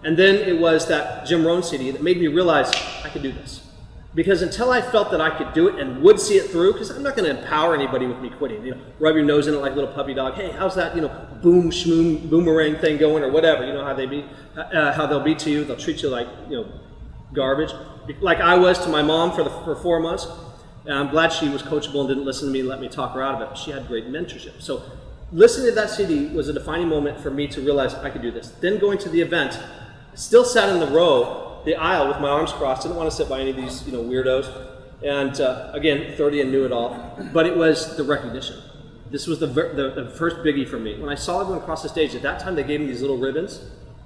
And then it was that Jim Rohn CD that made me realize I could do this. Because until I felt that I could do it and would see it through, because I'm not going to empower anybody with me quitting. Rub your nose in it like a little puppy dog. Hey, how's that boom shmoom boomerang thing going or whatever? You know how how they'll be to you. They'll treat you like garbage, like I was to my mom for 4 months. And I'm glad she was coachable and didn't listen to me and let me talk her out of it. She had great mentorship. So listening to that CD was a defining moment for me to realize I could do this. Then going to the event, still sat in the aisle with my arms crossed. Didn't want to sit by any of these weirdos. And again, 30 and knew it all. But it was the recognition. This was the first biggie for me. When I saw everyone across the stage, at that time they gave me these little ribbons.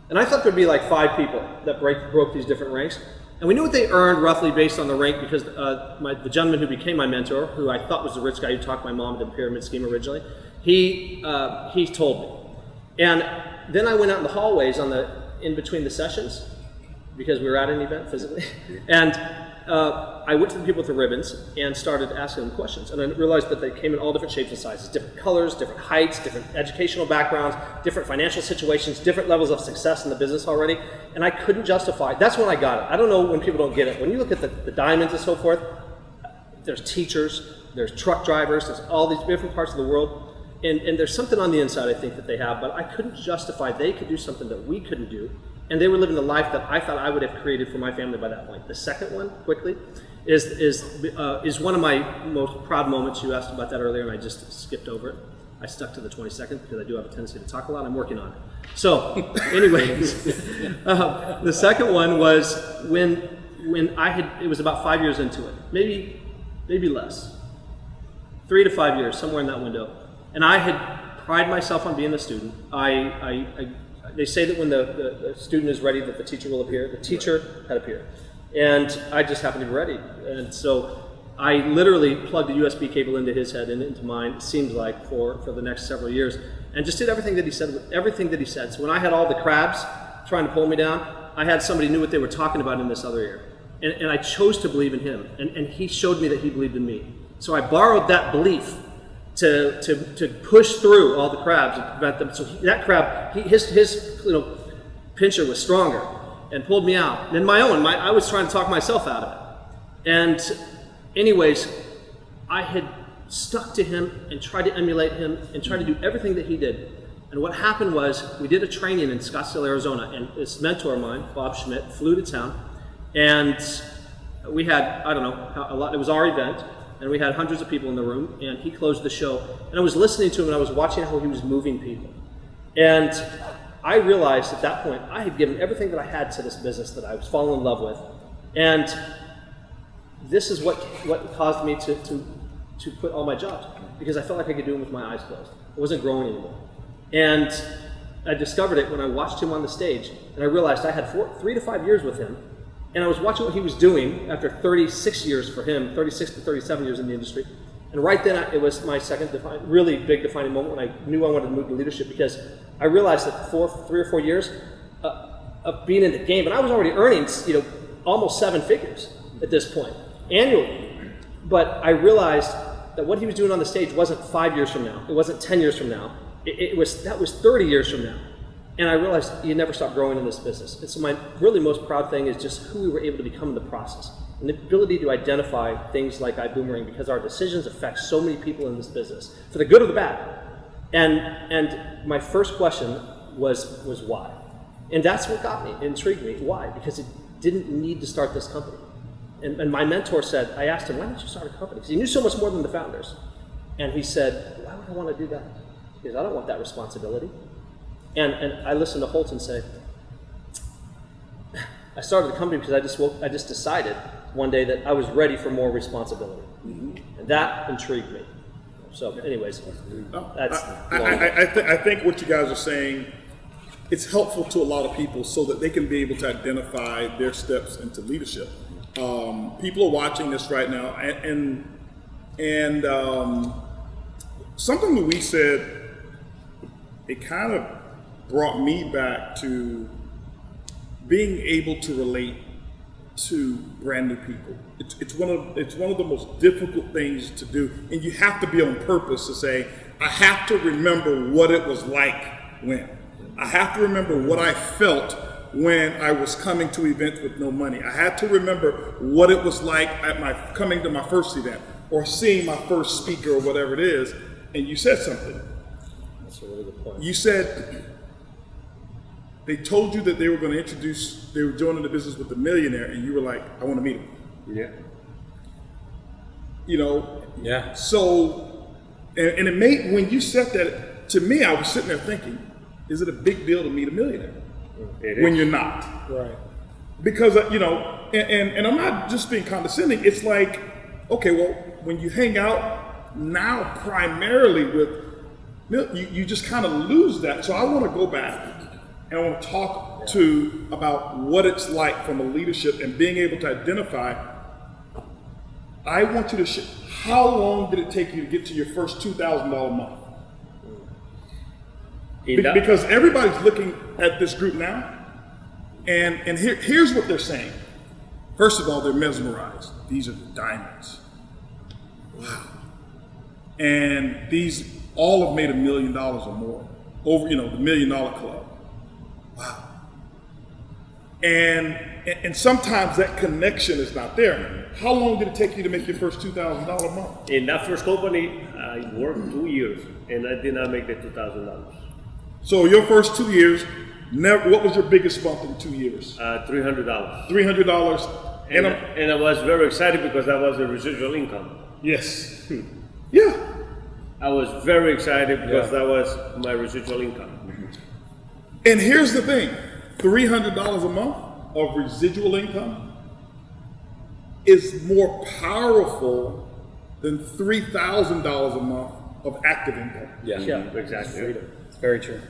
And I thought there'd be like 5 people that broke these different ranks. And we knew what they earned roughly based on the rank because the gentleman who became my mentor, who I thought was the rich guy who talked my mom into the pyramid scheme originally, he told me. And then I went out in the hallways in between the sessions because we were at an event physically. And I went to the people with the ribbons and started asking them questions. And I realized that they came in all different shapes and sizes, different colors, different heights, different educational backgrounds, different financial situations, different levels of success in the business already. And I couldn't justify it. That's when I got it. I don't know when people don't get it. When you look at the diamonds and so forth, there's teachers, there's truck drivers, there's all these different parts of the world. And there's something on the inside I think that they have, but I couldn't justify they could do something that we couldn't do. And they were living the life that I thought I would have created for my family by that point. The second one, quickly, is one of my most proud moments. You asked about that earlier, and I just skipped over it. I stuck to the 22nd because I do have a tendency to talk a lot. I'm working on it. So, anyways, the second one was when it was about 5 years into it, maybe less, 3 to 5 years, somewhere in that window. And I had prided myself on being a student. They say that when the student is ready that the teacher will appear. The teacher had appeared. And I just happened to be ready. And so I literally plugged a USB cable into his head and into mine, it seemed like, for the next several years. And just did everything that he said. So when I had all the crabs trying to pull me down, I had somebody who knew what they were talking about in this other ear. And I chose to believe in him. And he showed me that he believed in me. So I borrowed that belief to push through all the crabs and prevent them. So that crab, his pincher was stronger and pulled me out. Then I was trying to talk myself out of it. And anyways, I had stuck to him and tried to emulate him and tried to do everything that he did. And what happened was we did a training in Scottsdale, Arizona, and this mentor of mine, Bob Schmidt, flew to town, and we had, I don't know, a lot. It was our event. And we had hundreds of people in the room, and he closed the show. And I was listening to him, and I was watching how he was moving people. And I realized at that point, I had given everything that I had to this business that I was falling in love with. And this is what caused me to quit all my jobs, because I felt like I could do them with my eyes closed. I wasn't growing anymore. And I discovered it when I watched him on the stage, and I realized I had 3 to 5 years with him, and I was watching what he was doing after 36 years for him, 36 to 37 years in the industry. And right then, it was my second really big defining moment when I knew I wanted to move to leadership, because I realized that 3 or 4 years of being in the game, and I was already earning, almost 7 figures at this point, annually. But I realized that what he was doing on the stage wasn't 5 years from now. It wasn't 10 years from now. That was 30 years from now. And I realized you never stop growing in this business. And so my really most proud thing is just who we were able to become in the process. And the ability to identify things like iboomerang, because our decisions affect so many people in this business, for the good or the bad. And my first question was why? And that's what got me, intrigued me. Why? Because it didn't need to start this company. And my mentor said, I asked him, why didn't you start a company? Because he knew so much more than the founders. And he said, why would I want to do that? Because I don't want that responsibility. And I listened to Holton say, I started the company because I just decided one day that I was ready for more responsibility. And that intrigued me. So anyways, that's I think what you guys are saying, it's helpful to a lot of people so that they can be able to identify their steps into leadership. People are watching this right now, and something that we said, it kind of brought me back to being able to relate to brand new people. It's one of the most difficult things to do, and you have to be on purpose to say, I have to remember what it was like when. I have to remember what I felt when I was coming to events with no money. I had to remember what it was like at coming to my first event or seeing my first speaker or whatever it is. And you said something. That's a really good point. You said they told you that they were joining the business with the millionaire, and you were like, I want to meet him. Yeah. Yeah. So, and it made, when you said that to me, I was sitting there thinking, is it a big deal to meet a millionaire? When you're not. Right. Because, and I'm not just being condescending. It's like, okay, well, when you hang out now primarily with, you just kind of lose that. So I want to go back and I want to talk about what it's like from a leadership and being able to identify. I want you to how long did it take you to get to your first $2,000 a month? Because everybody's looking at this group now, and here's what they're saying. First of all, they're mesmerized. These are the diamonds. Wow. And these all have made $1 million or more. Over, the $1 Million Club. Wow. And sometimes that connection is not there. How long did it take you to make your first $2,000 a month? In that first company, I worked 2 years, and I did not make the $2,000. So your first 2 years, what was your biggest bump in 2 years? $300. $300. And I was very excited because that was a residual income. Yes. Yeah. I was very excited because that was my residual income. And here's the thing, $300 a month of residual income is more powerful than $3,000 a month of active income. Yeah, Exactly. It's very true.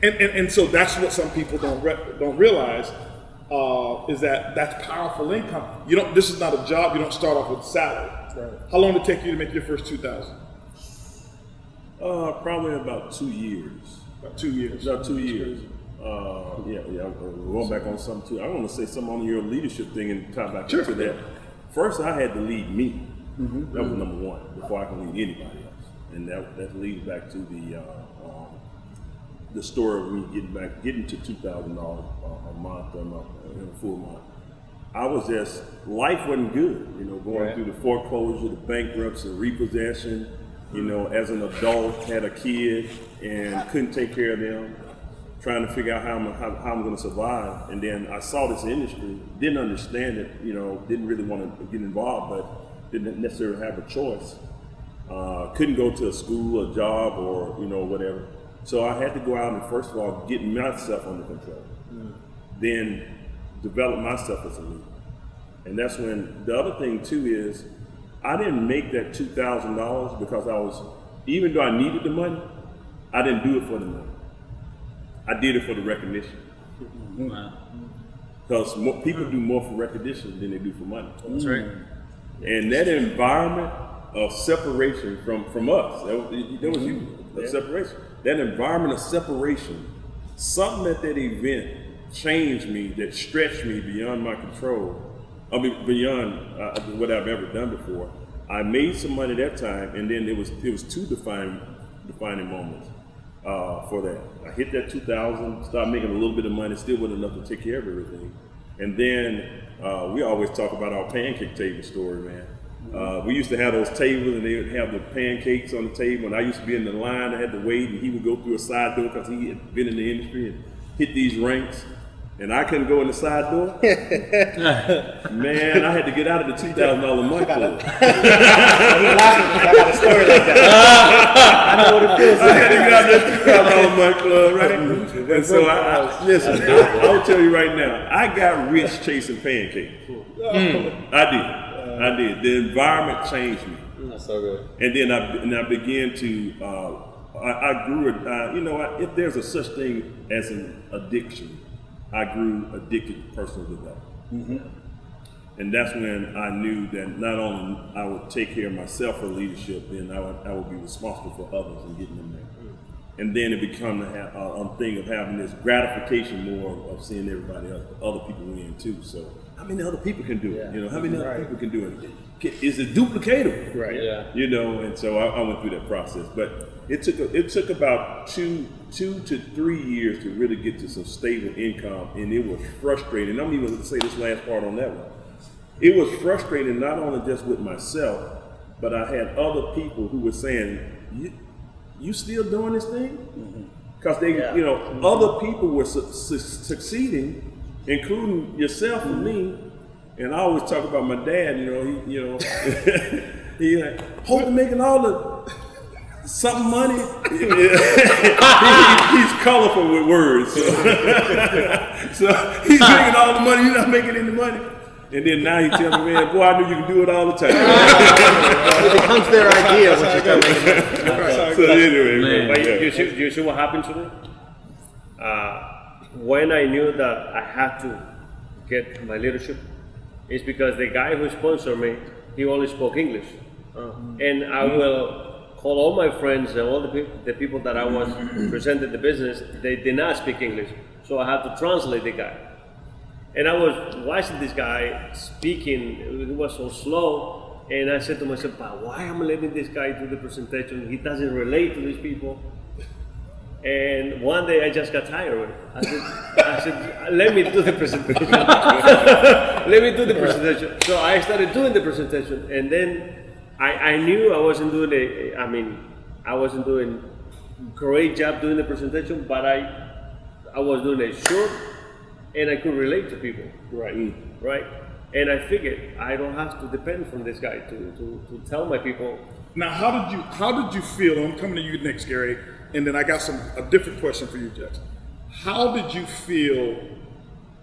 And so that's what some people don't realize is that that's powerful income. This is not a job. You don't start off with a salary. Right. How long did it take you to make your first $2,000? Probably about 2 years. About 2 years. About 2 years. I'm going back on something too. I want to say something on your leadership thing and tie back into that. First, I had to lead me. That was number one before I can lead anybody else, and that leads back to the story of me getting to $2,000 a month in a full month. I was just, life wasn't good, going through the foreclosure, the bankruptcy, repossession, as an adult, had a kid and couldn't take care of them, trying to figure out how I'm going to survive. And then I saw this industry, didn't understand it, didn't really want to get involved, but didn't necessarily have a choice. Couldn't go to a school, a job, or whatever. So I had to go out and first of all get myself under control, then develop myself as a leader. And that's when the other thing too is I didn't make that $2,000 because even though I needed the money, I didn't do it for the money. I did it for the recognition. Wow. Because people do more for recognition than they do for money. That's right. And that environment of separation from us, that was you, of separation. That environment of separation, something at that event changed me, that stretched me beyond my control, I mean, beyond what I've ever done before. I made some money that time, and then it was two defining moments for that. I hit that 2,000, started making a little bit of money, still wasn't enough to take care of everything. And then we always talk about our pancake table story, man. We used to have those tables, and they would have the pancakes on the table, and I used to be in the line, I had to wait, and he would go through a side door because he had been in the industry and hit these ranks. And I couldn't go in the side door. Man, I had to get out of the $2,000 month club. I got a story like that. I know what it feels like. I had to get out of that $2,000 month club, right? And so, listen, I'll tell you right now, I got rich chasing pancakes. I did. The environment changed me. That's so good. And then I began to, I grew, you know, if there's a such thing as an addiction, I grew addicted to personal development. And that's when I knew that not only I would take care of myself for leadership, then I would be responsible for others and getting them there. And then it became a thing of having this gratification more of seeing everybody else, other people win too. So how many other people can do it? You know, how many other people can do it? Is it duplicatable? Right. Yeah. You know, and so I went through that process, but it took about two to 3 years to really get to some stable income, and it was frustrating. I'm even going to say this last part on that one. It was frustrating not only just with myself, but I had other people who were saying, "You still doing this thing?" Because they, you know, other people were succeeding, including yourself and me. And I always talk about my dad. You know, he like, Holton making all the something money. He's colorful with words. So he's making all the money. You're not making any money. And then now he tells me, man, boy, I knew you could do it all the time. It becomes their idea when you start making money. So anyway, But you see what happened to me? When I knew that I had to get my leadership, it's because the guy who sponsored me, he only spoke English. And I will call all my friends and all the people that I was presenting the business, they did not speak English. So I had to translate the guy. And I was watching this guy speaking, it was so slow, and I said to myself, but why am I letting this guy do the presentation? He doesn't relate to these people. And one day I just got tired of it. I said, let me do the presentation. Let me do the presentation. So I started doing the presentation, and then I knew I wasn't doing I wasn't doing great job doing the presentation, but I was doing it short, and I could relate to people. Right. And I figured I don't have to depend from this guy to tell my people. Now, how did you feel? I'm coming to you next, Gary, and then I got a different question for you, Jackson. How did you feel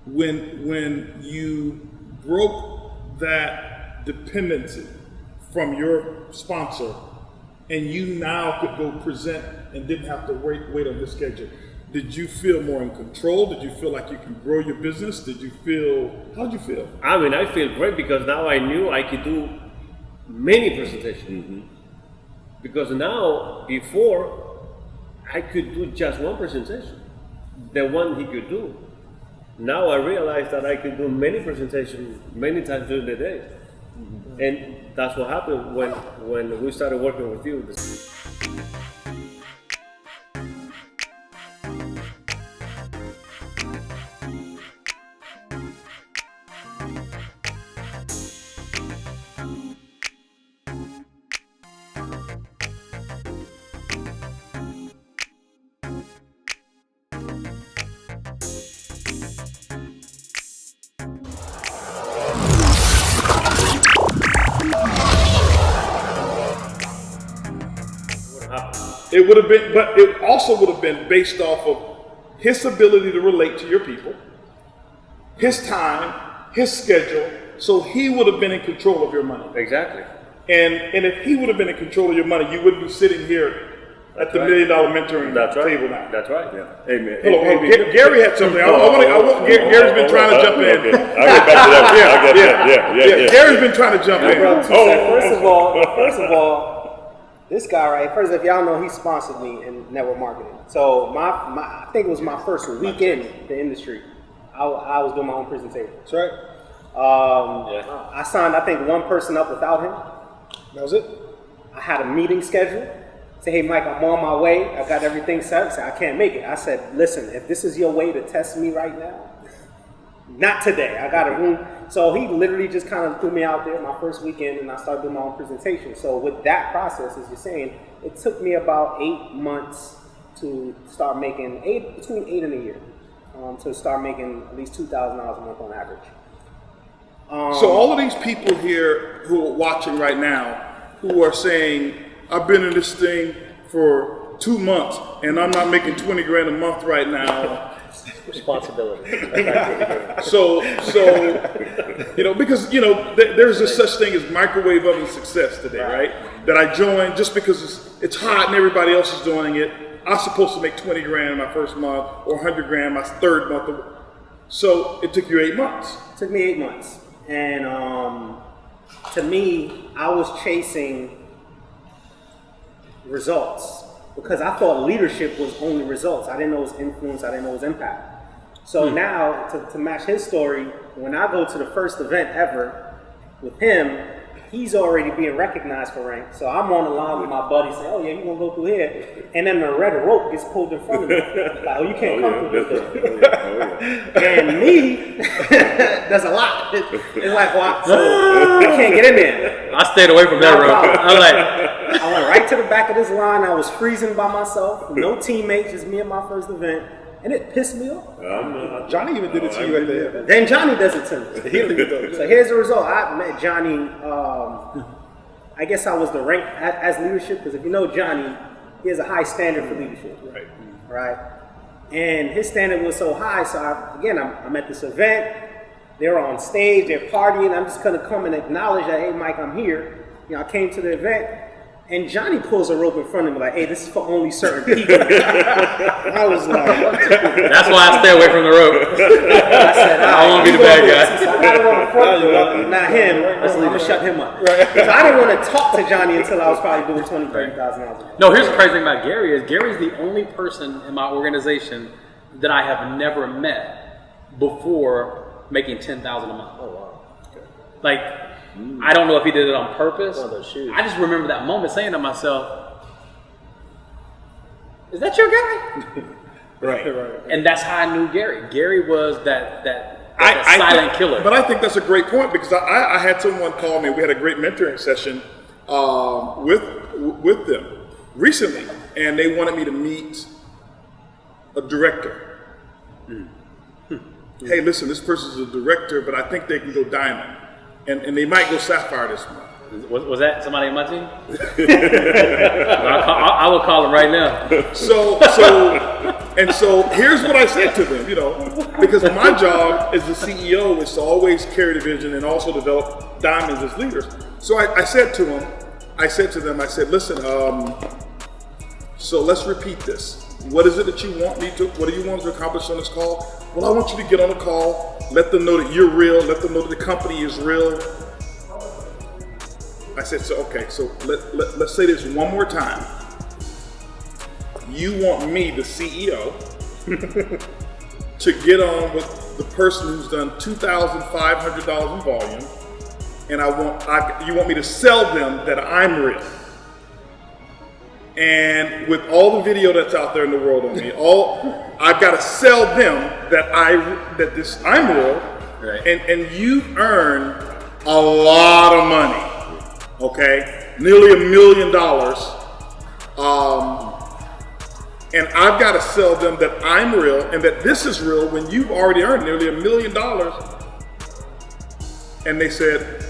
when you broke that dependency from your sponsor, and you now could go present and didn't have to wait on his schedule? Did you feel more in control? Did you feel like you can grow your business? How did you feel? I feel great because now I knew I could do many presentations. Because now, before, I could do just one presentation, the one he could do. Now I realized that I could do many presentations many times during the day. And that's what happened when we started working with you. It would have been, but it also would have been based off of his ability to relate to your people, his time, his schedule, so he would have been in control of your money. Exactly. And if he would have been in control of your money, you wouldn't be sitting here at the $1 million mentoring table now. That's right. Yeah. Hey man. Hold on. Gary had something. Gary's been trying to jump in. Okay. I'll get back to that. Yeah. Gary's been trying to jump in. First of all, this guy right. First, if y'all know, he sponsored me in network marketing. So I think it was my first week in the industry. I was doing my own presentation. That's right. I signed, I think, one person up without him. That was it. I had a meeting scheduled. Say, hey, Mike, I'm on my way. I got everything set. I said, I can't make it. I said, listen, if this is your way to test me right now, not today. I got a room. So he literally just kind of threw me out there my first weekend, and I started doing my own presentation. So with that process, as you're saying, it took me about 8 months to start making between 8 and a year, to start making at least $2,000 a month on average. So all of these people here who are watching right now, who are saying, I've been in this thing for 2 months and I'm not making 20 grand a month right now. Responsibility. So because there's this such thing as microwave oven success today, right? That I joined just because it's hot and everybody else is doing it. I'm supposed to make 20 grand in my first month or 100 grand my third month. So it took you 8 months. It took me 8 months. And to me, I was chasing results because I thought leadership was only results. I didn't know it was influence. I didn't know it was impact. So now, to match his story, when I go to the first event ever with him, he's already being recognized for rank. So I'm on the line with my buddy saying, oh yeah, you're going to go through here. And then the red rope gets pulled in front of me. Like, oh, you can't come through this. And me, there's a lot. It's like, well, so I can't get in there. I stayed away from that rope. I went right to the back of this line. I was freezing by myself. No teammates, just me at my first event. And it pissed me off. Johnny even did it to you at the end. Then Johnny does it to me. So here's the result. I met Johnny, I guess I was the rank as leadership, because if you know Johnny, he has a high standard for leadership. Right? And his standard was so high, so I'm at this event, they're on stage, they're partying, I'm just gonna come and acknowledge that, hey Mike, I'm here. I came to the event. And Johnny pulls a rope in front of me like, hey, this is for only certain people. I was like, that's why I stay away from the rope. I said, I won't be the bad guy. Since I got it on the front, not him, I'm going to shut him up. So I didn't want to talk to Johnny until I was probably doing $20,000. No, here's the crazy thing about Gary is Gary's the only person in my organization that I have never met before making $10,000 a month. Oh, wow. Okay. Like, I don't know if he did it on purpose. I just remember that moment saying to myself, is that your guy? Right. And that's how I knew Gary. Gary was that silent killer. But I think that's a great point, because I had someone call me. We had a great mentoring session with them recently, and they wanted me to meet a director. Hey, listen, this person's a director, but I think they can go diamond. And they might go sapphire this month. Was that somebody on my team? I will call him right now. So here's what I said to them, because my job as the CEO is to always carry the vision and also develop diamonds as leaders. So I said to them, listen, so let's repeat this. What is it that you want me to, what do you want to accomplish on this call? Well, I want you to get on the call, let them know that you're real, let them know that the company is real. I said, so let's say this one more time. You want me, the CEO, to get on with the person who's done $2,500 in volume, and you want me to sell them that I'm real. And with all the video that's out there in the world on me, I've got to sell them that I'm real, right. And you've earned a lot of money, okay? Nearly $1 million. And I've got to sell them that I'm real and that this is real when you've already earned nearly $1 million. And they said,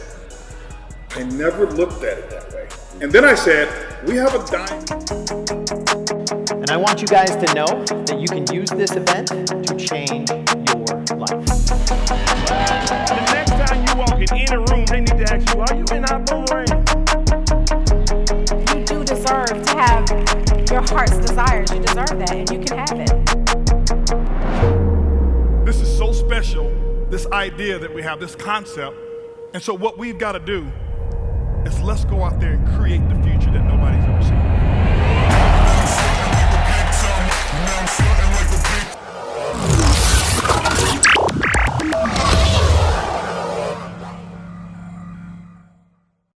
I never looked at it that way. And then I said, we have a diamond. And I want you guys to know that you can use this event to change your life. The next time you walk in any room, they need to ask you, are you in ibüümerang? You do deserve to have your heart's desires. You deserve that, and you can have it. This is so special, this idea that we have, this concept. And so what we've got to do is let's go out there and create the future that nobody's ever seen.